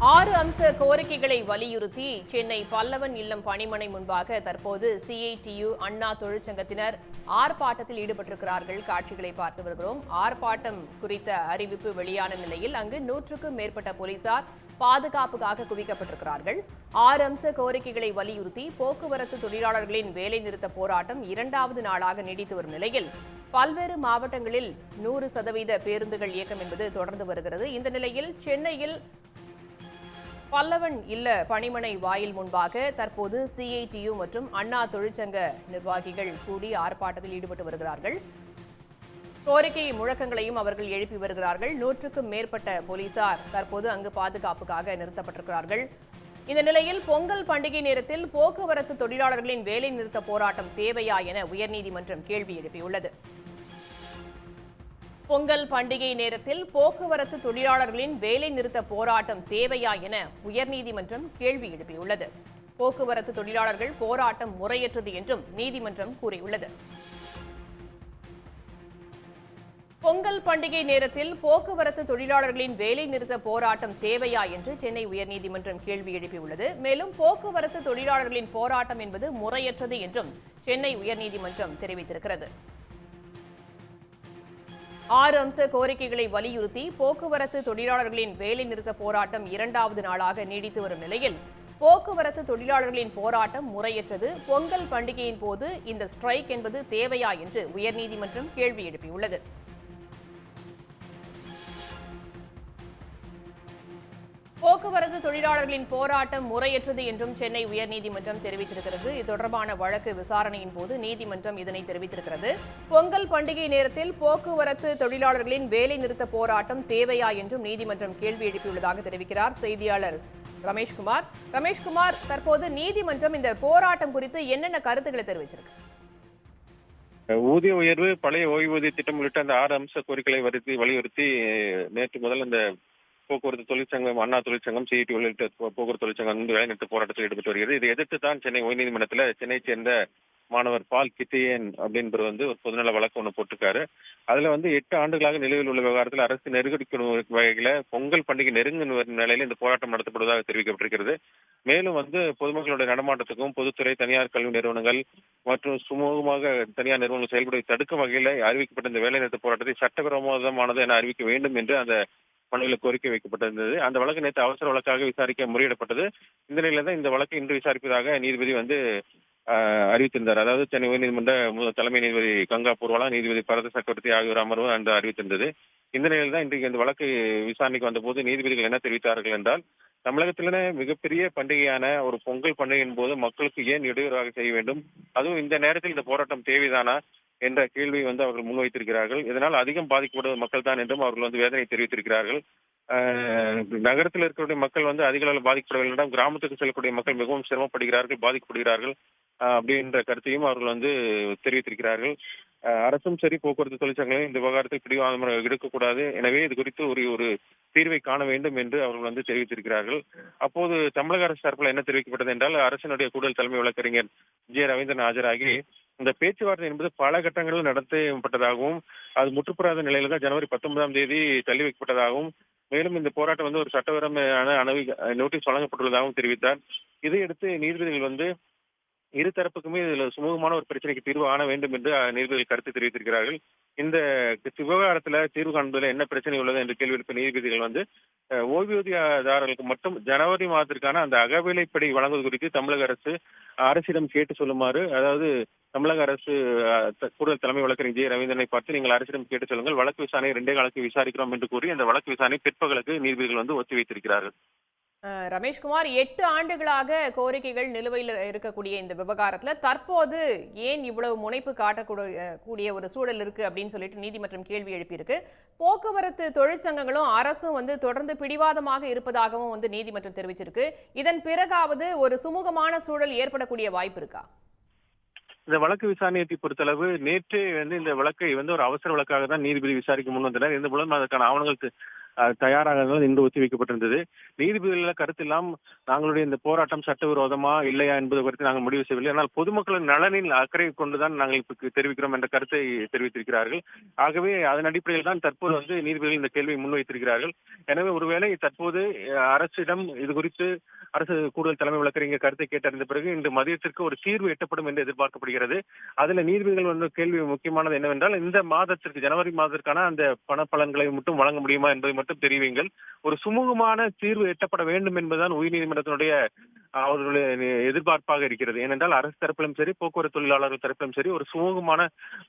6 அம்ச கோரிக்கைகளை வலியுறுத்தி சென்னை பல்லவன் இல்லம் பணிமனை முன்பாக தற்போது சிஐடியு அண்ணா தொழிற்சங்கத்தினர் ஆர்ப்பாட்டத்தில் ஈடுபட்டிருக்கிறார்கள். காட்சிகளை பார்த்து வருகிறோம். ஆர்ப்பாட்டம் குறித்த அறிவிப்பு வெளியான நிலையில் அங்கு 100க்கும் மேற்பட்ட போலீசார் பாதுகாப்புக்காக குவிக்கப்பட்டிருக்கிறார்கள். 6 அம்ச கோரிக்கைகளை வலியுறுத்தி போக்குவரத்து தொழிலாளர்களின் வேலைநிறுத்த போராட்டம் 2வது நாளாக நீடித்து வரும் நிலையில் பல்வேறு மாவட்டங்களில் 100% பேருந்துகள் இயக்கம் என்பது தொடர்ந்து வருகிறது. இந்த நிலையில் சென்னையில் பல்லவன் இல்ல பணிமனை வாயில் முன்பாக தற்போது சிஐடியு மற்றும் அண்ணா தொழிற்சங்க நிர்வாகிகள் கூடி ஆர்ப்பாட்டத்தில் ஈடுபட்டு வருகிறார்கள். கோரிக்கை முழக்கங்களையும் அவர்கள் எழுப்பி வருகிறார்கள். 100க்கும் மேற்பட்ட போலீசார் தற்போது அங்கு பாதுகாப்புக்காக நிறுத்தப்பட்டிருக்கிறார்கள். இந்த நிலையில் பொங்கல் பண்டிகை நேரத்தில் போக்குவரத்து தொழிலாளர்களின் வேலை நிறுத்த போராட்டம் தேவையா என உயர்நீதிமன்றம் கேள்வி எழுப்பியுள்ளது. பொங்கல் பண்டிகை நேரத்தில் போக்குவரத்து தொழிலாளர்களின் வேலை நிறுத்த போராட்டம் தேவையா என உயர்நீதிமன்றம் கேள்வி எழுப்பியுள்ளது. போக்குவரத்து தொழிலாளர்கள் போராட்டம் முறையற்றது என்றும் நீதிமன்றம் கூறியுள்ளது. பொங்கல் பண்டிகை நேரத்தில் போக்குவரத்து தொழிலாளர்களின் வேலை நிறுத்த போராட்டம் தேவையா என்று சென்னை உயர்நீதிமன்றம் கேள்வி எழுப்பியுள்ளது. மேலும் போக்குவரத்து தொழிலாளர்களின் போராட்டம் என்பது முறையற்றது என்றும் சென்னை உயர்நீதிமன்றம் தெரிவித்திருக்கிறது. 6 அம்ச கோரிக்கைகளை வலியுறுத்தி போக்குவரத்து தொழிலாளர்களின் வேலை நிறுத்த போராட்டம் 2வது நாளாக நீடித்து வரும் நிலையில் போக்குவரத்து தொழிலாளர்களின் போராட்டம் முறையற்றது, பொங்கல் பண்டிகையின் போது இந்த ஸ்ட்ரைக் என்பது தேவையா என்று உயர்நீதிமன்றம் கேள்வி எழுப்பியுள்ளது. போக்குவரத்து தொழிலாளர்களின் போராட்டம் முறையற்றது என்றும் சென்னை உயர்நீதிமன்றம் தெரிவித்திருக்கிறது. இது தொடர்பான வழக்கு விசாரணையின் போது நீதிமன்றம் இதனை தெரிவித்திருக்கிறது. பொங்கல் பண்டிகை நேரத்தில் போக்குவரத்து தொழிலாளர்களின் வேலை நிறுத்த போராட்டம் தேவையா என்றும் நீதிமன்றம் கேள்வி எழுப்பியுள்ளதாக தெரிவிக்கிறார் செய்தியாளர் ரமேஷ்குமார். ரமேஷ்குமார், தற்போது நீதிமன்றம் இந்த போராட்டம் குறித்து என்னென்ன கருத்துக்களை தெரிவிச்சிருக்கு? ஊதிய உயர்வு, பழைய ஓய்வூதிய திட்டம் உள்ளிட்ட அந்த 6 அம்ச கோரிக்கைகளை வலியுறுத்தி நேற்று முதல் இந்த போக்குவரத்து தொழிற்சங்கம், அண்ணா தொழிற்சங்கம், சிஐடி உள்ளிட்ட போக்குவரத்து தொழிற்சங்கம் வேலைநிறுத்த போராட்டத்தில் ஈடுபட்டு வருகிறது. இதை எதிர்த்து தான் சென்னை உயர்நீதிமன்றத்தில் சென்னையை சேர்ந்த மாணவர் பால் கித்தியன் அப்படின்றது ஒரு பொதுநல வழக்கு ஒன்று போட்டிருக்காரு. அதுல 8 ஆண்டுகளாக நிலுவையில் உள்ள விவகாரத்தில் அரசு நெருக்கடிக்கும் வகையில பொங்கல் பண்டிகை நெருங்கும் நிலையில இந்த போராட்டம் நடத்தப்படுவதாக தெரிவிக்கப்பட்டிருக்கிறது. மேலும் பொதுமக்களுடைய நடமாட்டத்துக்கும் பொதுத்துறை, தனியார் கல்வி நிறுவனங்கள் மற்றும் சுமூகமாக தனியார் நிறுவனங்கள் செயல்படுவதை தடுக்கும் வகையில அறிவிக்கப்பட்ட இந்த வேலைநிறுத்த போராட்டத்தை சட்டவிரோதமானது என அறிவிக்க வேண்டும் என்று அந்த மனுவில் கோரிக்கை வைக்கப்பட்டிருந்தது. அந்த வழக்கு நேற்று அவசர வழக்காக விசாரிக்க முறையிடப்பட்டது. இந்த நிலையில தான் இந்த வழக்கு இன்று விசாரிப்பதாக நீதிபதி அறிவித்திருந்தார். அதாவது சென்னை உயர்நீதிமன்ற தலைமை நீதிபதி கங்கா பூர்வாலா, நீதிபதி பரத சக்கரவர்த்தி ஆகியோர் அமர்வு அன்று அறிவித்திருந்தது. இந்த நிலையில் தான் இன்றைக்கு இந்த வழக்கு விசாரணைக்கு வந்தபோது நீதிபதிகள் என்ன தெரிவித்தார்கள் என்றால், தமிழகத்திலே மிகப்பெரிய பண்டிகையான ஒரு பொங்கல் பண்டிகையின் போது மக்களுக்கு ஏன் இடையூறாக செய்ய வேண்டும், அதுவும் இந்த நேரத்தில் இந்த போராட்டம் தேவைதானா என்ற கேள்வியை அவர்கள் முன்வைத்திருக்கிறார்கள். இதனால் அதிகம் பாதிக்கப்படுவது மக்கள் தான் என்றும் அவர்கள் வேதனை தெரிவித்திருக்கிறார்கள். நகரத்தில் இருக்கக்கூடிய மக்கள் அதிக அளவில் பாதிக்கப்படவில்லை, கிராமத்துக்கு செல்லக்கூடிய மக்கள் மிகவும் சிரமப்படுகிறார்கள், பாதிக்கப்படுகிறார்கள் அப்படின்ற கருத்தையும் அவர்கள் தெரிவித்திருக்கிறார்கள். அரசும் சரி, போக்குவரத்து தொழிற்சங்கங்களும் இந்த விவகாரத்தை பிடிவாதம் எடுக்கக்கூடாது, எனவே இது குறித்து ஒரு தீர்வை காண வேண்டும் என்று அவர்கள் தெரிவித்திருக்கிறார்கள். அப்போது தமிழக அரசு தரப்பில் என்ன தெரிவிக்கப்பட்டது என்றால், அரசினுடைய கூடுதல் தலைமை வழக்கறிஞர் ஜே ரவீந்திரன் ஆஜராகி இந்த பேச்சுவார்த்தை என்பது பல கட்டங்களில் நடத்தப்பட்டதாகவும் அது முற்றுப்பெறாத நிலையில தான் ஜனவரி 19ஆம் தேதி தள்ளி வைக்கப்பட்டதாகவும், மேலும் இந்த போராட்டம் ஒரு சட்டவிரோதமான நோட்டீஸ் வழங்கப்பட்டுள்ளதாகவும் தெரிவித்தார். இதையடுத்து நீதிபதிகள் இரு தரப்புக்குமே இதுல சுமூகமான ஒரு பிரச்சனைக்கு தீர்வு காண வேண்டும் என்று நீதிபதிகள் கருத்து தெரிவித்திருக்கிறார்கள். இந்த விவகாரத்துல தீர்வு காண்பதில் என்ன பிரச்சனை உள்ளது என்று கேள்வி எழுப்பிய நீதிபதிகள் ஓய்வூதியதாரர்களுக்கு மட்டும் ஜனவரி மாதத்திற்கான அந்த அகவிலைப்படி வழங்குவது குறித்து தமிழக அரசிடம் கேட்டு சொல்லுமாறு, அதாவது தமிழக அரசு கூடுதல் தலைமை வழக்கறிஞர் ஜே ரவீந்திரனை பார்த்து நீங்கள் அரசிடம் கேட்டு சொல்லுங்கள், வழக்கு விசாரணை 2 காலத்துக்கு விசாரிக்கிறோம் என்று கூறி அந்த வழக்கு விசாரணை பிற்பகலுக்கு நீதிபதிகள் ஒத்தி வைத்திருக்கிறார்கள். ரமேஷ்குமார், 8 ஆண்டுகளாக கோரிக்கைகள் நிலுவையில் இருக்கக்கூடிய இந்த விவகாரத்துல தற்போது ஏன் இவ்வளவு முனைப்பு காட்டக்கூடிய ஒரு சூழல் இருக்கு அப்படின்னு சொல்லிட்டு நீதிமன்றம் கேள்வி எழுப்பியிருக்கு. போக்குவரத்து தொழிற்சங்கங்களும் அரசும் தொடர்ந்து பிடிவாதமாக இருப்பதாகவும் நீதிமன்றம் தெரிவிச்சிருக்கு. இதன் பிறகாவது ஒரு சுமூகமான சூழல் ஏற்படக்கூடிய வாய்ப்பு இருக்கா? இந்த வழக்கு விசாரணையை பொறுத்தளவு நேற்றே இந்த வழக்கை ஒரு அவசர வழக்காக தான் நீதிபதி விசாரிக்க முன் வந்தனர். இந்த மூலம் அதற்கான ஆவணங்கள் தயாராக இன்று ஒத்திவைக்கப்பட்டிருந்தது. நீதிபதிகள் கருத்தெல்லாம் நாங்களுடைய இந்த போராட்டம் சட்டவிரோதமா இல்லையா என்பது குறித்து நாங்கள் முடிவு செய்யவில்லை. ஆனால் பொதுமக்களின் நலனில் அக்கறை கொண்டுதான் நாங்கள் இப்ப தெரிவிக்கிறோம் என்ற கருத்தை தெரிவித்திருக்கிறார்கள். ஆகவே அதன் அடிப்படையில் தான் தற்போது நீதிபதிகள் இந்த கேள்வியை முன்வைத்திருக்கிறார்கள். எனவே ஒருவேளை தற்போது அரசிடம் இது குறித்து அரசு கூடுதல் தலைமை வழக்கறிஞர் கருத்தை கேட்டறிந்த பிறகு இன்று மதியத்திற்கு ஒரு தீர்வு எட்டப்படும் என்று எதிர்பார்க்கப்படுகிறது. அதுல நீதிபதிகள் கேள்வி முக்கியமானது என்னவென்றால், இந்த மாதத்திற்கு ஜனவரி மாதத்திற்கான அந்த பண பலன்களை மட்டும் வழங்க முடியுமா என்பதை மட்டும் தெரிவிங்கள். ஒரு சுமூகமான தீர்வு எட்டப்பட வேண்டும் என்பதுதான் உயர்நீதிமன்றத்தினுடைய அவர்களுடைய எதிர்பார்ப்பாக இருக்கிறது. ஏனென்றால் அரசு தரப்பிலும் சரி, போக்குவரத்து தொழிலாளர்கள் தரப்பிலும் சரி, ஒரு சுமூகமான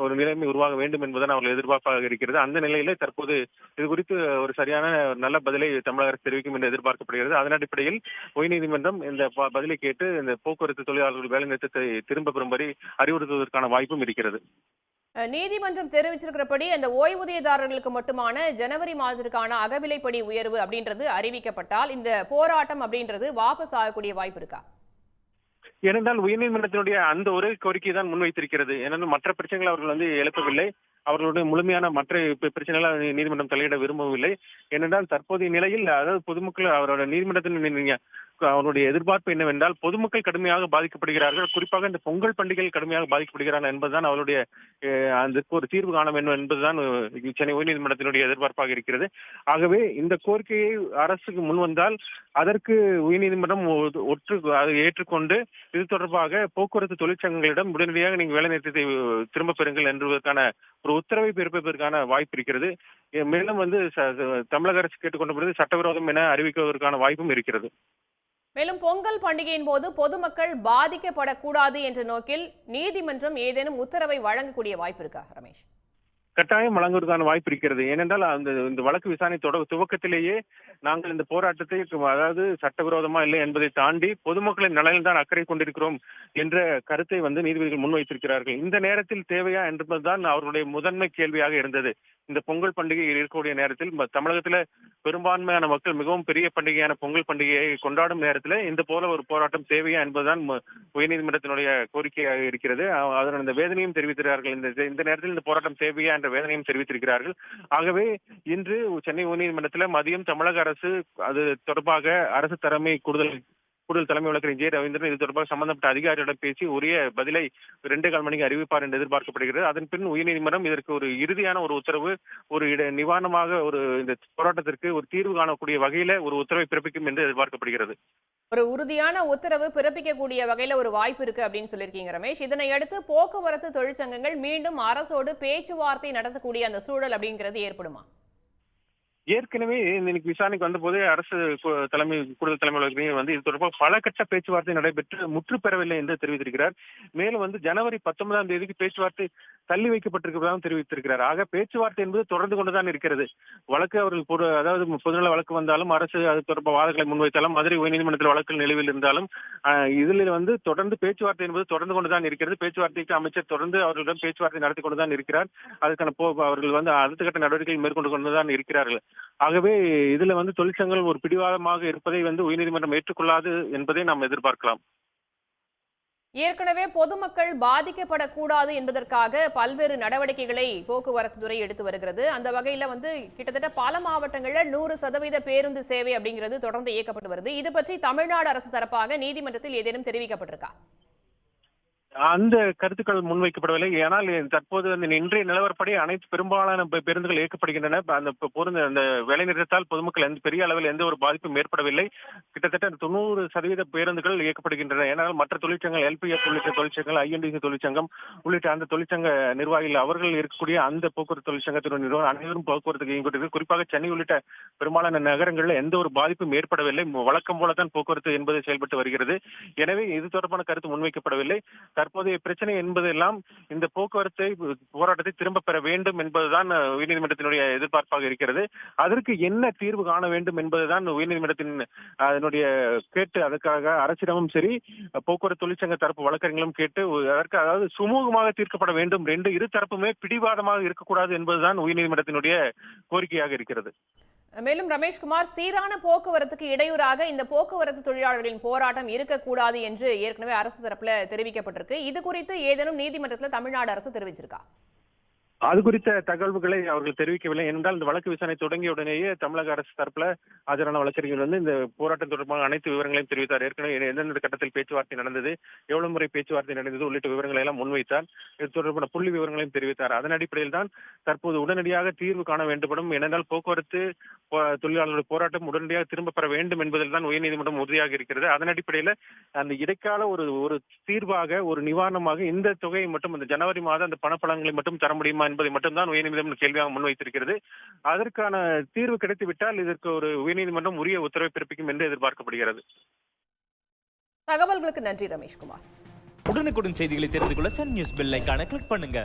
ஒரு நிலைமை உருவாக வேண்டும் என்பதுதான் அவர்கள் எதிர்பார்ப்பாக இருக்கிறது. அந்த நிலையிலே தற்போது இது குறித்து ஒரு சரியான நல்ல பதிலை தமிழக அரசு தெரிவிக்கும் என்று எதிர்பார்க்கப்படுகிறது. அதன் அடிப்படையில் உயர்நீதிமன்றம் இந்த பதிலை கேட்டு இந்த போக்குவரத்து தொழிலாளர்கள் வேலை நிறுத்தத்தை திரும்ப பெறும்படி அறிவுறுத்துவதற்கான வாய்ப்பும் இருக்கிறது. நீதிமன்றம் தெரிவிச்சிருக்கிறபடி அந்த ஓய்வூதியதாரர்களுக்கு மட்டுமான ஜனவரி மாதத்திற்கான அகவிலைப்படி உயர்வு அப்படின்றது அறிவிக்கப்பட்டால் இந்த போராட்டம் அப்படின்றது வாபஸ் ஆகக்கூடிய வாய்ப்பு இருக்கா? ஏனென்றால் உயர்நீதிமன்றத்தினுடைய அந்த ஒரே கோரிக்கை தான் முன்வைத்திருக்கிறது. ஏனென்றால் மற்ற பிரச்சனைகள் அவர்கள் எழுப்பவில்லை. அவர்களுடைய முழுமையான மற்ற பிரச்சனைகளை நீதிமன்றம் தலையிட விரும்பவில்லை. ஏனென்றால் தற்போதைய நிலையில் அதாவது பொதுமக்கள் அவரோட நீதிமன்றத்தின் அவருடைய எதிர்பார்ப்பு என்னவென்றால், பொதுமக்கள் கடுமையாக பாதிக்கப்படுகிறார்கள், குறிப்பாக இந்த பொங்கல் பண்டிகையில் கடுமையாக பாதிக்கப்படுகிறார்கள் என்பதுதான் அவருடைய அதற்கு ஒரு தீர்வு காண வேண்டும் என்பதுதான் சென்னை உயர்நீதிமன்றத்தினுடைய எதிர்பார்ப்பாக இருக்கிறது. ஆகவே இந்த கோரிக்கையை அரசுக்கு முன் வந்தால் அதற்கு உயர்நீதிமன்றம் அதை ஏற்றுக்கொண்டு இது தொடர்பாக போக்குவரத்து தொழிற்சங்கங்களிடம் உடனடியாக நீங்கள் வேலை நிறுத்தத்தை திரும்ப பெறுங்கள் என்பதற்கான ஒரு உத்தரவை பிறப்பிப்பதற்கான வாய்ப்பு இருக்கிறது. மேலும் தமிழக அரசு கேட்டுக்கொண்ட பொழுது சட்டவிரோதம் என அறிவிப்பதற்கான வாய்ப்பும் இருக்கிறது. மேலும் பொங்கல் பண்டிகையின் போது பொதுமக்கள் பாதிக்கப்படக்கூடாது என்ற நோக்கில் நீதிமன்றம் ஏதேனும் உத்தரவை வழங்கக்கூடிய வாய்ப்பு இருக்கா ரமேஷ்? கட்டாயம் வழங்குவதற்கான வாய்ப்பு இருக்கிறது. ஏனென்றால் இந்த வழக்கு விசாரணை துவக்கத்திலேயே நாங்கள் இந்த போராட்டத்தை அதாவது சட்டவிரோதமா இல்லை என்பதை தாண்டி பொதுமக்களின் நலனில் தான் அக்கறை கொண்டிருக்கிறோம் என்ற கருத்தை நீதிபதிகள் முன்வைத்திருக்கிறார்கள். இந்த நேரத்தில் தேவையா என்பதுதான் அவர்களுடைய முதன்மை கேள்வியாக இருந்தது. இந்த பொங்கல் பண்டிகை இருக்கக்கூடிய நேரத்தில் தமிழகத்துல பெரும்பான்மையான மக்கள் மிகவும் பெரிய பண்டிகையான பொங்கல் பண்டிகையை கொண்டாடும் நேரத்தில் இந்த போல ஒரு போராட்டம் தேவையா என்பதுதான் உயர்நீதிமன்றத்தினுடைய கோரிக்கையாக இருக்கிறது. அதன் இந்த வேதனையும் தெரிவித்திருக்கிறார்கள். இந்த நேரத்தில் இந்த போராட்டம் தேவையா என்ற வேதனையும் தெரிவித்திருக்கிறார்கள். ஆகவே இன்று சென்னை உயர்நீதிமன்றத்தில் மதியம் தமிழக அரசு அது தொடர்பாக அரசு கூடுதல் தலைமை வழக்கறிஞர் ஜே ரவீந்திரன் இது தொடர்பாக சம்பந்தப்பட்ட அதிகாரிகளிடம் பேசி உரிய பதிலை 2.25 மணிக்கு அறிவிப்பார் என்று எதிர்பார்க்கப்படுகிறது. அதன் பின் உயர்நீதிமன்றம் இதற்கு ஒரு இறுதியான ஒரு உத்தரவு, ஒரு நிவாரணமாக இந்த போராட்டத்திற்கு ஒரு தீர்வு காணக்கூடிய வகையில ஒரு உத்தரவை பிறப்பிக்கும் என்று எதிர்பார்க்கப்படுகிறது. ஒரு உறுதியான உத்தரவு பிறப்பிக்கக்கூடிய வகையில ஒரு வாய்ப்பு இருக்கு அப்படின்னு சொல்லியிருக்கீங்க ரமேஷ். இதனை அடுத்து போக்குவரத்து தொழிற்சங்கங்கள் மீண்டும் அரசோடு பேச்சுவார்த்தை நடத்தக்கூடிய அந்த சூழல் அப்படிங்கிறது ஏற்படுமா? ஏற்கனவே இன்னைக்கு விசாரணைக்கு வந்த போதே அரசு கூடுதல் தலைமை வழக்கறிஞர் இது தொடர்பாக பல கட்ட பேச்சுவார்த்தை நடைபெற்று முற்று பெறவில்லை என்று தெரிவித்திருக்கிறார். மேலும் ஜனவரி 19ஆம் தேதிக்கு பேச்சுவார்த்தை தள்ளி வைக்கப்பட்டிருக்கிறதாகவும் தெரிவித்திருக்கிறார். ஆக பேச்சுவார்த்தை என்பது தொடர்ந்து கொண்டுதான் இருக்கிறது. வழக்கு அவர்கள் அதாவது பொதுநல வழக்கு வந்தாலும் அரசு அது தொடர்பாக வாதங்களை முன்வைத்தாலும் மதுரை உயர்நீதிமன்றத்தில் வழக்கு நிலுவையில் இருந்தாலும் இதில் தொடர்ந்து பேச்சுவார்த்தை என்பது தொடர்ந்து கொண்டுதான் இருக்கிறது. பேச்சுவார்த்தைக்கு அமைச்சர் தொடர்ந்து அவர்களிடம் பேச்சுவார்த்தை நடத்தி கொண்டுதான் இருக்கிறார். அதுக்கான அவர்கள் அடுத்த கட்ட நடவடிக்கைகள் மேற்கொண்டு கொண்டுதான் இருக்கிறார்கள். ஆகவே இதுல தொழிற்சங்கங்கள் ஒரு பிடிவாதமாக இருப்பதை உயர்நீதிமன்றம் ஏற்றுக்கொள்ளாது என்பதை நாம் எதிர்பார்க்கலாம். ஏற்கனவே பொதுமக்கள் பாதிக்கப்படக்கூடாது என்பதற்காக பல்வேறு நடவடிக்கைகளை போக்குவரத்து துறை எடுத்து வருகிறது. அந்த வகையில கிட்டத்தட்ட பல மாவட்டங்கள்ல 100% பேருந்து சேவை அப்படிங்கிறது தொடர்ந்து இயக்கப்பட்டு வருது. இது பற்றி தமிழ்நாடு அரசு தரப்பாக நீதிமன்றத்தில் ஏதேனும் தெரிவிக்கப்பட்டிருக்கா? அந்த கருத்துக்கள் முன்வைக்கப்படவில்லை. ஆனால் தற்போது இன்றைய நிலவரப்படி அனைத்து பெரும்பாலான பேருந்துகள் இயக்கப்படுகின்றன. அந்த வேலை நிறுத்தத்தால் பொதுமக்கள் பெரிய அளவில் எந்த ஒரு பாதிப்பும் ஏற்படவில்லை. கிட்டத்தட்ட 90% பேருந்துகள் இயக்கப்படுகின்றன. ஏனால் மற்ற தொழிற்சங்கங்கள் LPF உள்ளிட்ட தொழிற்சங்கங்கள், INDC தொழிற்சங்கம் உள்ளிட்ட அந்த தொழிற்சங்க நிர்வாகிகள் அவர்கள் இருக்கக்கூடிய அந்த போக்குவரத்து தொழிற்சங்கத்தின் நிறுவனம் அனைவரும் போக்குவரத்துக்கு இயங்கிவிட்டது. குறிப்பாக சென்னை உள்ளிட்ட பெரும்பாலான நகரங்களில் எந்த ஒரு பாதிப்பும் ஏற்படவில்லை. வழக்கம் போலதான் போக்குவரத்து என்பது செயல்பட்டு வருகிறது. எனவே இது தொடர்பான கருத்து முன்வைக்கப்படவில்லை. தற்போதைய பிரச்சனை என்பதெல்லாம் இந்த போராட்டத்தை திரும்ப பெற வேண்டும் என்பதுதான் உயர்நீதிமன்றத்தினுடைய எதிர்பார்ப்பாக இருக்கிறது. அதற்கு என்ன தீர்வு காண வேண்டும் என்பதுதான் உயர்நீதிமன்றத்தின் அதனுடைய கேட்டு அதற்காக அரசிடமும் சரி போக்குவரத்து தொழிற்சங்க தரப்பு வழக்கறிஞர்களும் கேட்டு அதற்கு அதாவது சுமூகமாக தீர்க்கப்பட வேண்டும். இரு தரப்புமே பிடிவாதமாக இருக்கக்கூடாது என்பதுதான் உயர்நீதிமன்றத்தினுடைய கோரிக்கையாக இருக்கிறது. மேலும் ரமேஷ்குமார், சீரான போக்குவரத்துக்கு இடையூறாக இந்த போக்குவரத்து தொழிலாளர்களின் போராட்டம் இருக்கக்கூடாது என்று ஏற்கனவே அரசு தரப்புல தெரிவிக்கப்பட்டிருக்கு. இது குறித்து ஏதேனும் நீதிமன்றத்தில் தமிழ்நாடு அரசு தெரிவிச்சிருக்கா? அது குறித்த தகவல்களை அவர்கள் தெரிவிக்கவில்லை. என்றால் இந்த வழக்கு விசாரணை தொடங்கிய உடனேயே தமிழக அரசு தரப்புல ஆஜரான வழக்கறிஞர் இந்த போராட்டம் தொடர்பான அனைத்து விவரங்களையும் தெரிவித்தார். ஏற்கனவே எந்தெந்த கட்டத்தில் பேச்சுவார்த்தை நடந்தது, எவ்வளவு முறை பேச்சுவார்த்தை நடந்தது உள்ளிட்ட விவரங்களை எல்லாம் முன்வைத்தார். இது தொடர்பான புள்ளி விவரங்களையும் தெரிவித்தார். அதன் அடிப்படையில் தான் தற்போது உடனடியாக தீர்வு காண வேண்டுபடும். ஏனென்றால் போக்குவரத்து தொழிலாளர்களுடைய போராட்டம் உடனடியாக திரும்ப பெற வேண்டும் என்பதில் தான் உயர்நீதிமன்றம் உறுதியாக இருக்கிறது. அதன் அடிப்படையில் அந்த இடைக்கால ஒரு தீர்வாக, ஒரு நிவாரணமாக இந்த தொகையை மட்டும் இந்த ஜனவரி மாதம் அந்த பணப்பலன்களை மட்டும் தர முடியுமா என்பதை மட்டும்தான் உயர்நீதிமன்றம் கேள்வியாக முன்வைத்திருக்கிறது. அதற்கான தீர்வு கிடைத்துவிட்டால் இதற்கு ஒரு உயர்நீதிமன்றம் உரிய உத்தரவை பிறப்பிக்கும் என்று எதிர்பார்க்கப்படுகிறது. தகவல்களுக்கு நன்றி ரமேஷ்குமார். உடனுக்குடன் செய்திகளை தெரிந்து கொள்ள சன் நியூஸ் பெல் ஐகானை கிளிக் பண்ணுங்க.